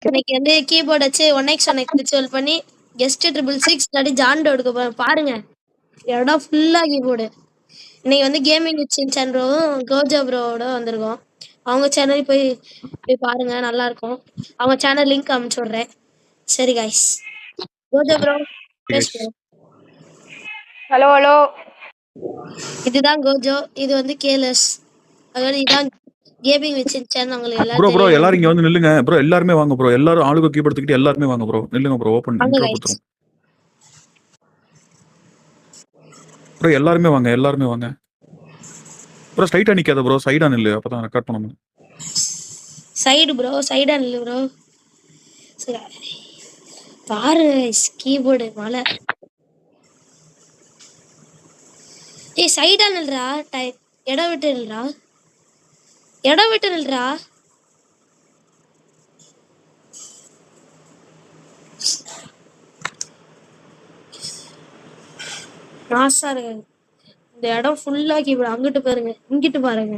இன்னைக்கு வந்து கீபோர்ட் வச்சு 1x1x ரிச்சுவல் பண்ணி கெஸ்ட் 666 இல்லாட்டி ஜான்டோ எடுக்க பாருங்க. இடம் ஃபுல்லா கீபோர்டு. இன்னைக்கு வந்து கேமிங் வித் சின்சான் ப்ரோவும் கோஜோ ப்ரோவோட வந்திருக்கோம். அவங்க சேனல் போய் பாருங்க, நல்லா இருக்கும். அவங்க சேனல் லிங்க் அனுப்பிச்சு விடுறேன். சரி கைஸ், கோஜோ ப்ரோ பேசுவோம். ஹலோ ஹலோ, இதுதான் கோஜோ, இது வந்து கேலஸ். அதாவது இதான் கேமிங் வித் சின்சான். உங்களுக்கு எல்லாம் ப்ரோ தெரியும். எல்லாரும் இங்க வந்து நில்லுங்க ப்ரோ. எல்லாருமே வாங்க ப்ரோ. எல்லாரும் ஆளுக்கு கீபோர்ட் எடுத்துக்கிட்டு எல்லாருமே வாங்க ப்ரோ. நில்லுங்க ப்ரோ. ஓபன் இன்ட்ரோ கொடுத்துரும் ப்ரோ. எல்லாருமே வாங்க, எல்லாருமே வாங்க ப்ரோ. ஸ்ட்ரைட்டா நிக்காத ப்ரோ, சைடா நில்லு, அப்பதான் ரெக்கார்ட் பண்ண முடியும். சைடு ப்ரோ, சைடா நில்லு ப்ரோ. பாரு கீபோர்டு மலை. ஏய் சைடா நில்றா, இடம் விட்டு நில்றா, இடம் விட்டு நில்றா. நாசா இருக்கு இந்த இடம் ஃபுல்லா கீபோர்டு. அங்கிட்டு பாருங்க, இங்கிட்டு பாருங்க,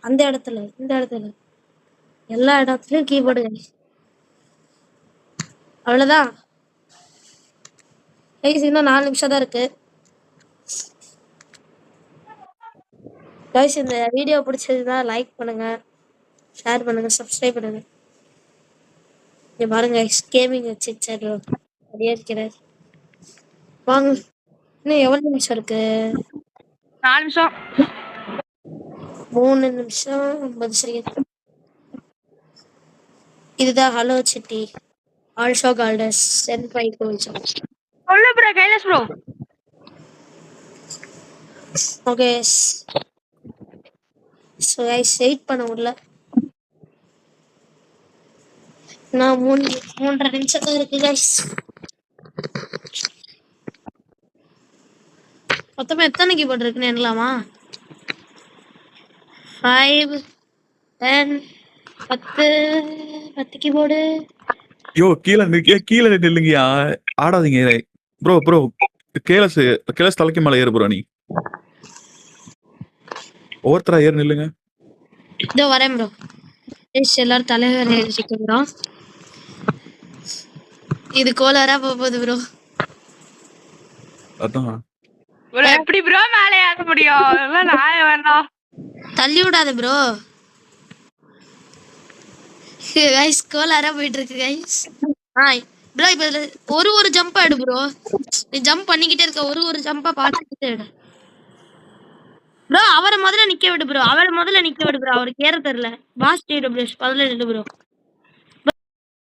அந்த இடத்துல, இந்த இடத்துல, எல்லா இடத்துலயும் கீபோர்டு. அவ்வளவுதான். இன்னும் 4 நிமிஷம் தான் இருக்கு. கைஸ், இந்த வீடியோ பிடிச்சதுன்னா லைக் பண்ணுங்க, ஷேர் பண்ணுங்க, சப்ஸ்கிரைப் பண்ணுங்க. இங்க பாருங்க கேமிங் வச்சு அப்படியே இருக்கிறார். வாங்க, இன்னும் எவ்வளவு நிமிஷம் இருக்கு? 4 நிமிஷம். 3 நிமிஷம் 50 செகண்ட். இதுதான் ஹலோ சிட்டி ஆல்சோ கால்டஸ் சென்பாய் கோல்சம். சொல்லு bro, Kailash bro. Okay so guys, wait பண்ண முடியல. நான் 3.5 நிமிஷம் தான் இருக்கு கைஸ். மொத்தமா எத்தனை கீபோர்டு இருக்குன்னு எண்ணலாமா? 5 10 10 கீபோர்டு. ஐயோ, கீழே நில்லுங்கயா, ஆடாதீங்க ப்ரோ. ப்ரோ கேலஸ் தலைக்கு மேல ஏறு ப்ரோ. நீ ஒவ்வொருத்தரா ஏறு, நில்லுங்க. இதோ வரேன் ப்ரோ. எல்லாரும் தலைவர் எழுதிக்கிறோம். இது கோளாரா போகுது ப்ரோ. அதான் ப்ரோ, எப்படி ப்ரோ மேலே ஏற முடியும்? நான் வேணாம், தள்ளி விடாத ப்ரோ. கைஸ், கோளாரா போயிட்டு இருக்கு கைஸ். ப்ரோ இப்ப ஒரு ஜம்ப் ஆடு ப்ரோ. நீ ஜம்ப் பண்ணிக்கிட்டே இருக்க, ஒரு ஜம்பா பார்த்துக்கிட்டே எடு ப்ரோ. அவரை முதல்ல நிக்க விடு ப்ரோ, அவரை முதல்ல நிக்க விடு ப்ரோ. அவருக்கு ஏற தெரியல. பாஸ் டிடபிள்யூஎஸ் முதல்ல நில்லு ப்ரோ.